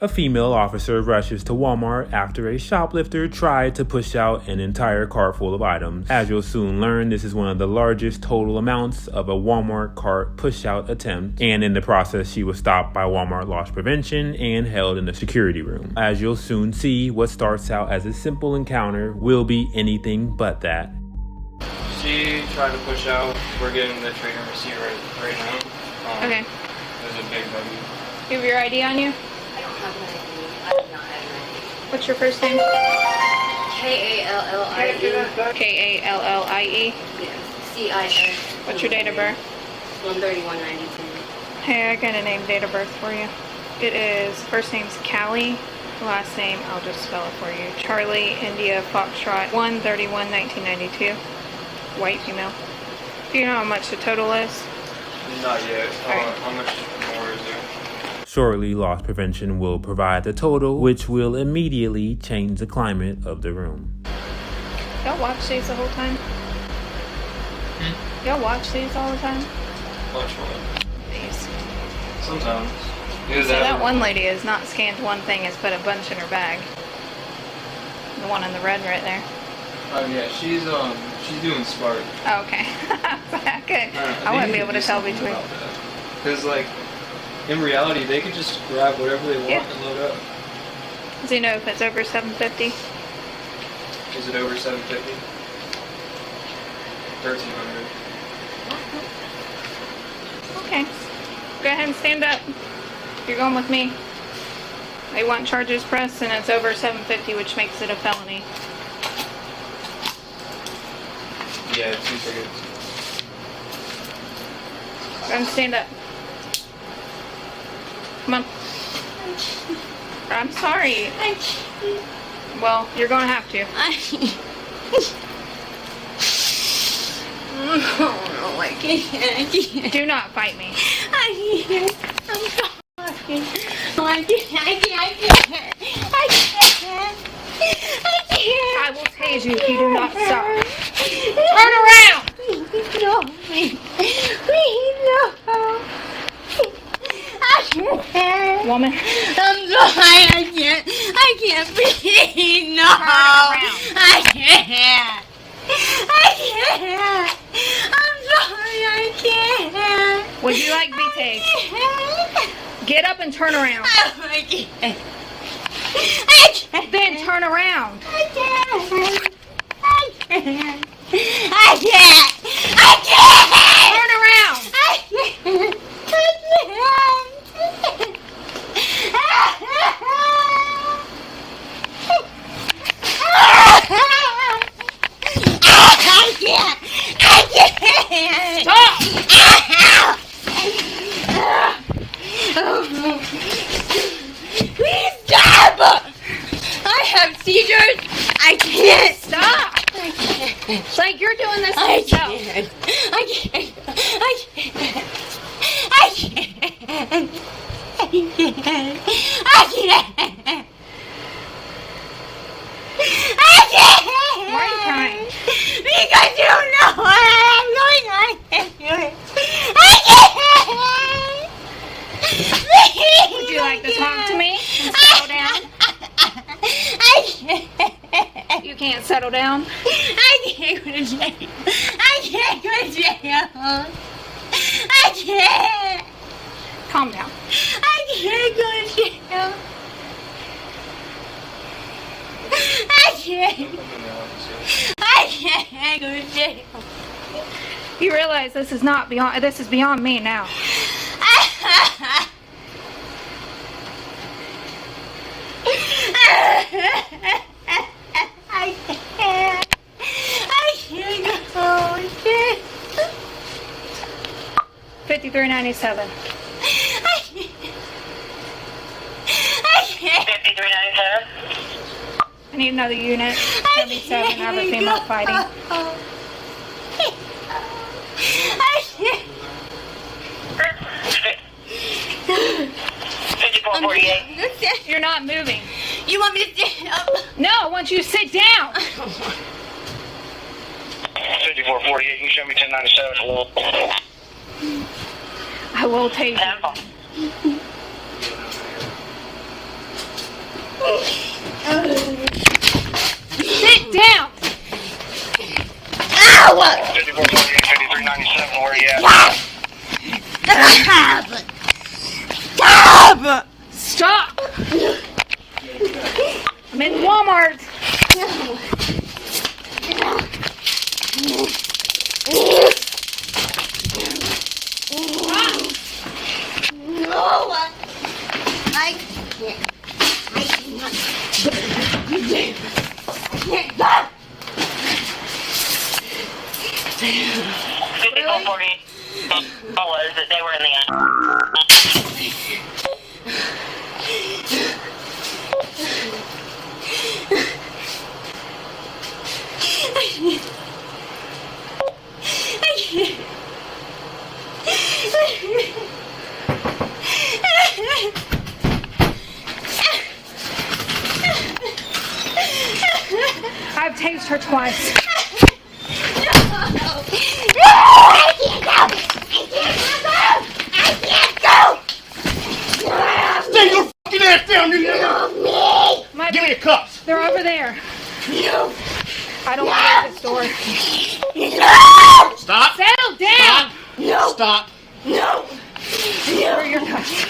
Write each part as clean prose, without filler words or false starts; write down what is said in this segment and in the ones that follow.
A female officer rushes to Walmart after a shoplifter tried to push out an entire cart full of items. As you'll soon learn, this is one of the largest total amounts of a Walmart cart push-out attempt, and in the process she was stopped by Walmart loss prevention and held in the security room. As you'll soon see, what starts out as a simple encounter will be anything but that. She tried to push out. We're getting the trade and receipt right now. Okay. There's a big W. You have your ID on you? I don't have an ID. I do not have an ID. What's your first name? Kallie. Kallie? Yes. CIS. What's your date of birth? 13192. Hey, I got a name, date of birth for you. It is, first name's Callie, last name, I'll just spell it for you. Charlie, India, Foxtrot, 1/31/1992. White female. Do you know how much the total is? Not yet. Alright. How much more is there? Shortly, loss prevention will provide the total, which will immediately change the climate of the room. Y'all watch these the whole time? Y'all watch these all the time? Watch one. These. Sometimes. So that one lady has not scanned one thing, has put a bunch in her bag. The one in the red right there. Oh yeah, she's doing smart. Oh, okay. Okay. I wouldn't be able to tell between. Because like, in reality, they could just grab whatever they want and load up. Does he know if it's over 750? Is it over 750? 1300. Okay. Go ahead and stand up. You're going with me. They want charges pressed and it's over 750, which makes it a felony. Yeah, 2 seconds. Go ahead and stand up. Come on. I'm sorry. Well, you're going to have to. No, I can't. Do not fight me. I can't. I'm sorry. No, I can't. I will tase you if you do not stop. Turn around! No, please. Please, no. I can't. Woman. I'm sorry, I can't breathe. No. Turn around. I can't. I'm sorry, I can't. Would you like to be tased? Get up and turn around. I can't. Then turn around. I can't. Turn around. Stop. Please stop! I have seizures. I can't. Stop. I can't. It's like you're doing this to I yourself. can't. I can't. Why are you crying? Because you don't know what I'm going on. I can't. Would you like to talk to me and settle down? You can't settle down? I can't go to jail. I can't go to jail. I can't. Calm down. I can't go to jail. I can't go to jail. You realize this is not beyond. This is beyond me now. I can't. I can't go to jail. 5397. I can't. 5397. I need another unit. 77. I have a female fighting. I can't. 5448. You're not moving. You want me to stand up? No, I want you to sit down. 5448. You can show me 1097. I will tase you. Sit down. 5448, 5397, where you at? Stop. I'm in Walmart. Was that they were in the I've tased her twice. Stay your fucking ass down, you My Give me your cups. They're over there. I don't want to get this door. Stop. Settle down. Stop. Where are your cups?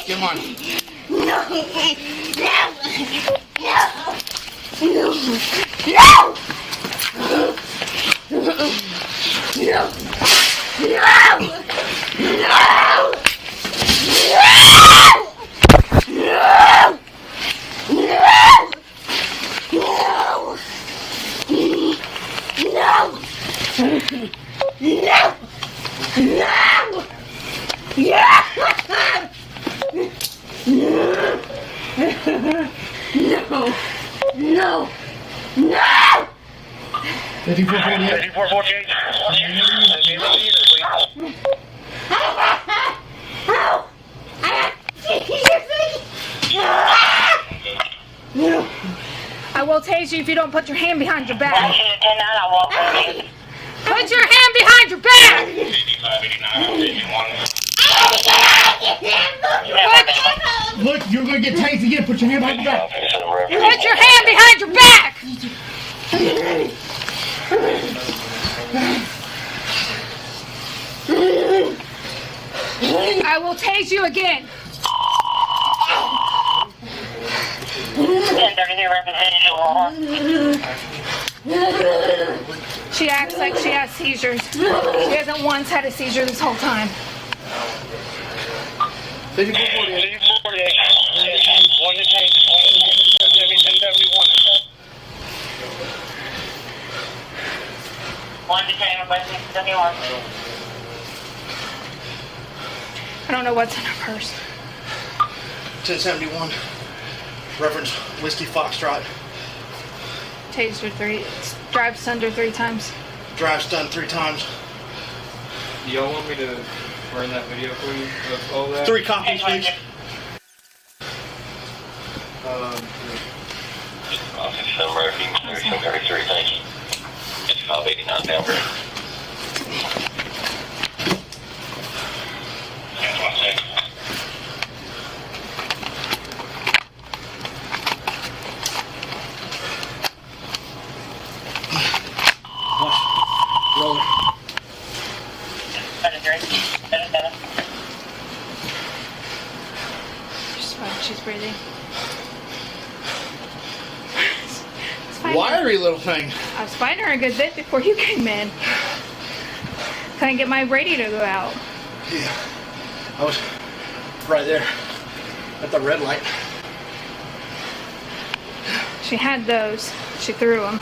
Come on. No! 5448. 5448. I will tase you if you don't put your hand behind your back. I should have done that. I'll walk over. Put your hand behind your back. 85, 89, 51. Look, you're gonna get tased again. Put your hand behind your back. Put your hand behind your back. I will tase you again. 1033 representation. She acts like she has seizures. She hasn't once had a seizure this whole time. 5448. 5448. One to change. 1071. One to change. 1071. I don't know what's in her purse. 1071. Reference Whiskey Foxtrot. Tased her 3. Drives under 3 times. Drive stun 3 times. Do y'all want me to run that video for you of all that? 3 copies, please. December 33, thank you. It's 589 down there. Roll it. She's fine. She's breathing. It's fine. Wiry little thing. I was fighting her a good bit before you came in. Couldn't get my radio to go out. Yeah. I was right there at the red light. She had those. She threw them.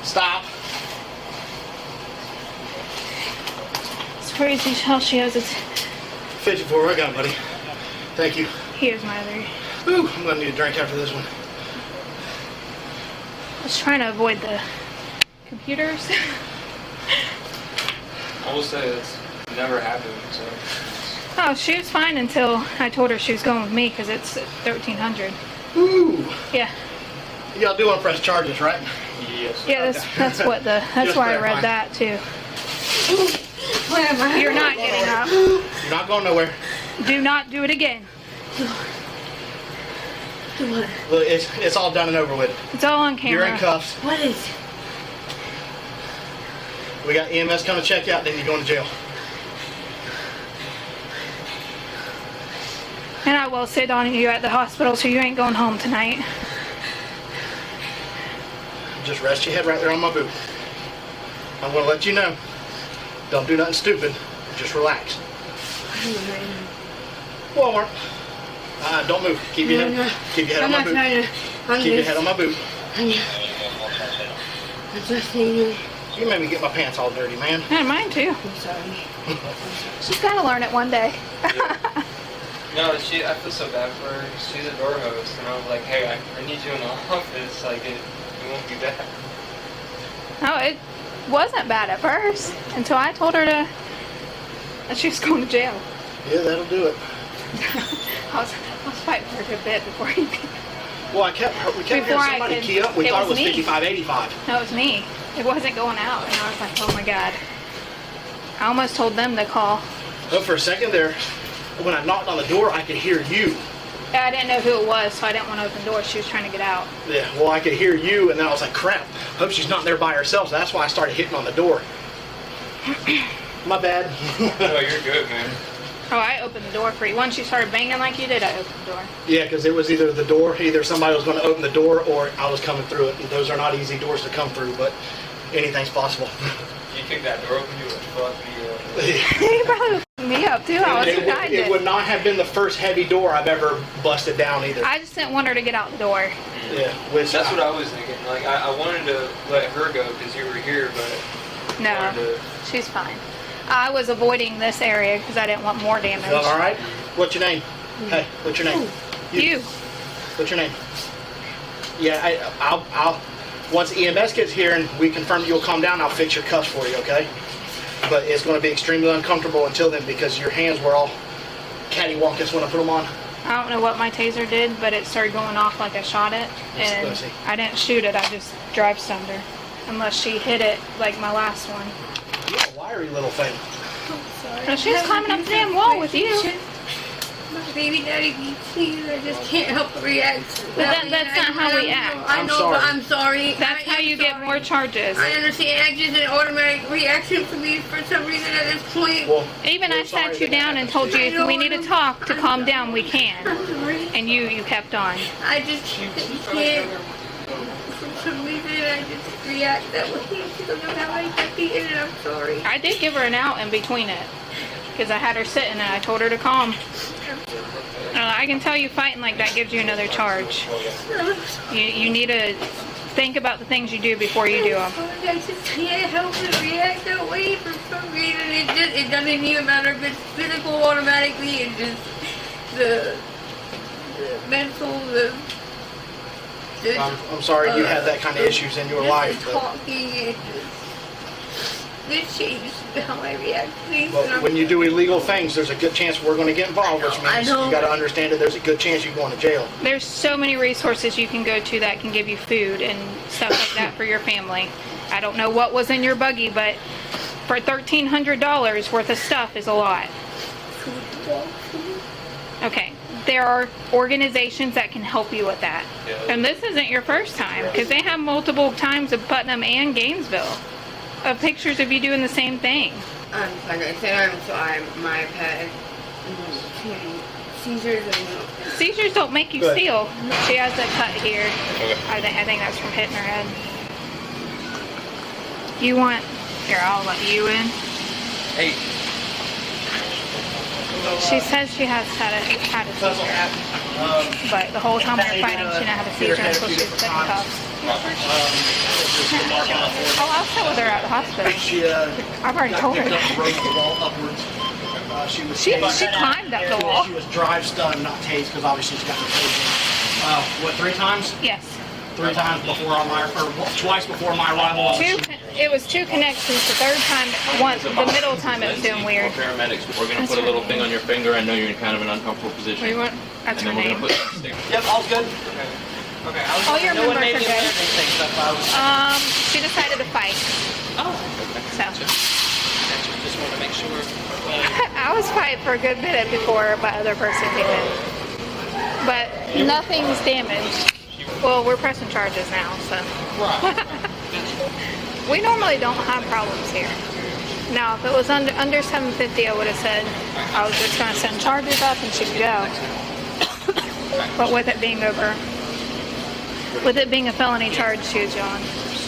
Stop. It's crazy how she has it. 54, I got it, buddy. Thank you. Here's my other. Ooh, I'm gonna need a drink after this one. I was trying to avoid the computers. I will say that's never happened, so. Oh, she was fine until I told her she was going with me because it's 1300. Ooh. Yeah. Y'all do want to press charges, right? Yes. Yeah, that's what the that's Just why I read clarifying. that too. am I? You're not getting up. You're not going nowhere. Do not do it again. What? Look, it's all done and over with. It's all on You're camera. in cuffs. What is? We got EMS coming to check you out, then you're going to jail. And I will sit on you at the hospital, so you ain't going home tonight. Just rest your head right there on my boot. I'm going to let you know. Don't do nothing stupid. Just relax. Walmart. Don't move. Keep your head. Keep your head on my boot. Keep your head on my boot. I'm just saying. You made me get my pants all dirty, man. And mine too. I'm sorry. She's gotta learn it one day. No, I feel so bad for her. She's a door host, and I was like, hey, I need you in the office. Like, it won't be bad. No, it wasn't bad at first until I told her that she was going to jail. Yeah, that'll do it. I was fighting for a good bit before you. Well, we kept hearing somebody key up. We thought it was 5585. No, it was me. It wasn't going out, and I was like, oh my god. I almost told them to call. But for a second there, when I knocked on the door, I could hear you. I didn't know who it was, so I didn't want to open the door. She was trying to get out. Yeah, well, I could hear you, and then I was like, crap, hope she's not there by herself. So that's why I started hitting on the door. My bad. No, you're good, man. Oh, I opened the door for you. Once you started banging like you did, I opened the door. Yeah, because it was either the door, either somebody was going to open the door, or I was coming through it. And those are not easy doors to come through, but anything's possible. You kicked that door open, you would fuck me up. He probably fucked me up too. I was behind It would not have been the first heavy door I've ever busted down either. I just didn't want her to get out the door. Yeah, which That's what I was thinking. Like, I wanted to let her go because you were here, but No, she's fine. I was avoiding this area because I didn't want more damage. all right. What's your name? Hey, what's your name? You. What's your name? Yeah, I'll. Once EMS gets here and we confirm you'll calm down, I'll fix your cuffs for you, okay? But it's going to be extremely uncomfortable until then because your hands were all cattywampus when I put them on. I don't know what my taser did, but it started going off like I shot it, and Let's see. I didn't shoot it. I just drive stunned her. Unless she hit it like my last one. You're a wiry little thing. No, she was climbing up the damn wall with you. My baby daddy beats me, and I just can't help but react. But that's not how we act. I know, but I'm sorry. That's how you get more charges. I understand. It's just an automatic reaction for me for some reason at this point. Well, Even I sat you down and told you if we need to talk to calm down, we can. And you kept on. I just can't. For some reason, I just react that way. I don't know how I got beaten, and I'm sorry. I did give her an out in between it. Because I had her sitting and I told her to calm. I can tell you fighting like that gives you another charge. You need to think about the things you do before you do them. I just can't help but react that way for some reason. It doesn't even matter if it's physical automatically. It's just the mental, I'm sorry you had that kind of issues in your life. But talking, it changed how I react to things. but when you do illegal things, there's a good chance we're going to get involved, which I means know. you got to understand that there's a good chance you're going to jail. There's so many resources you can go to that can give you food and stuff like that for your family. I don't know what was in your buggy, but for $1,300 worth of stuff is a lot. Okay, there are organizations that can help you with that. And this isn't your first time, because they have multiple times of Putnam and Gainesville of pictures of you doing the same thing. Like I said, my pet seizures and Seizures don't make you Good. steal. She has a cut here. I think that's from hitting her head. You want... Here, I'll let you in. Hey, She says she has had a seizure, but the whole time we were fighting, she didn't have a seizure until she was put in cuffs. Oh, I'll sit with her at the hospital. I've already told her that. Broke the wall upwards. She climbed up the wall. She was drive stunned, not tased, because obviously she's got no tasing. What, 3 times? Yes. 3 times before twice before my arrival. It was 2 connections. The third time, the middle time it was doing weird. Paramedics, we're going to put a little thing on your finger. I know you're in kind of an uncomfortable position. We want, that's her And then we're name. going to put stick. Yep, all's good. okay, All your members are good. She decided to fight. Oh, So, just want to make I was fighting for a good minute before my other person came in. But nothing's damaged. Well, we're pressing charges now, so. We normally don't have problems here. Now, if it was under 750, I would have said I was just going to send charges up and she'd go. But with it being a felony charge, she was gone.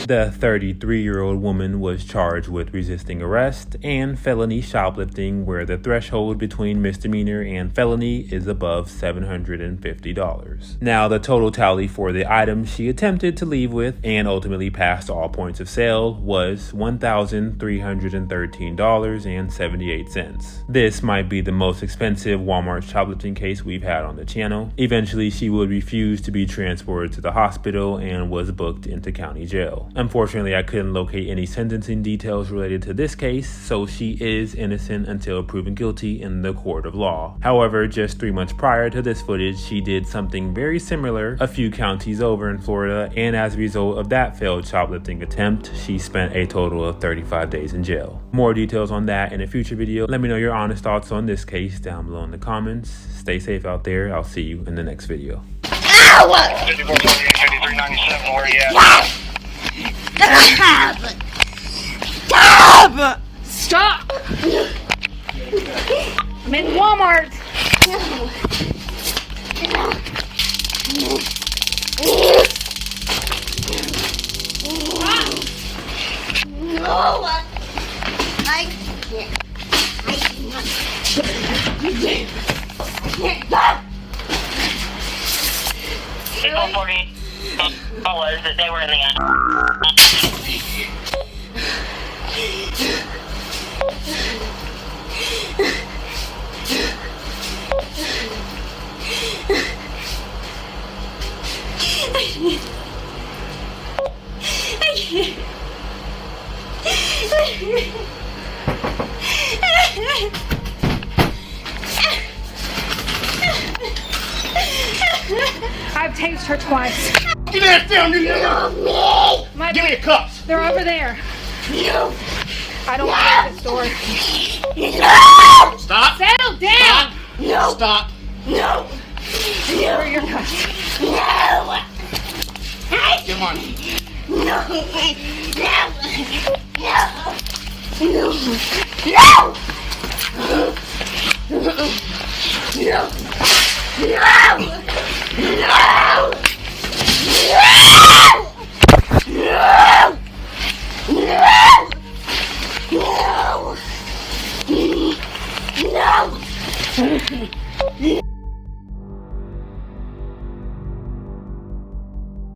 The 33-year-old woman was charged with resisting arrest and felony shoplifting, where the threshold between misdemeanor and felony is above $750. Now, the total tally for the items she attempted to leave with and ultimately passed all points of sale was $1,313.78. This might be the most expensive Walmart shoplifting case we've had on the channel. Eventually, she would refuse to be transported to the hospital and was booked into county jail. Unfortunately, I couldn't locate any sentencing details related to this case, so she is innocent until proven guilty in the court of law. However, just 3 months prior to this footage, she did something very similar a few counties over in Florida, and as a result of that failed shoplifting attempt, she spent a total of 35 days in jail. More details on that in a future video. Let me know your honest thoughts on this case down below in the comments. Stay safe out there. I'll see you in the next video. 5448-5397, where you at? Stop! I'm in Walmart. No, I can't. I cannot. Stop! 5448 was that they were in the I've tased her twice. Give me that down, you Give me the cups. They're over there. No! I don't want this door. No! Stop. Settle down. No! Stop. No! Where are your cups? No! Come on. No! No!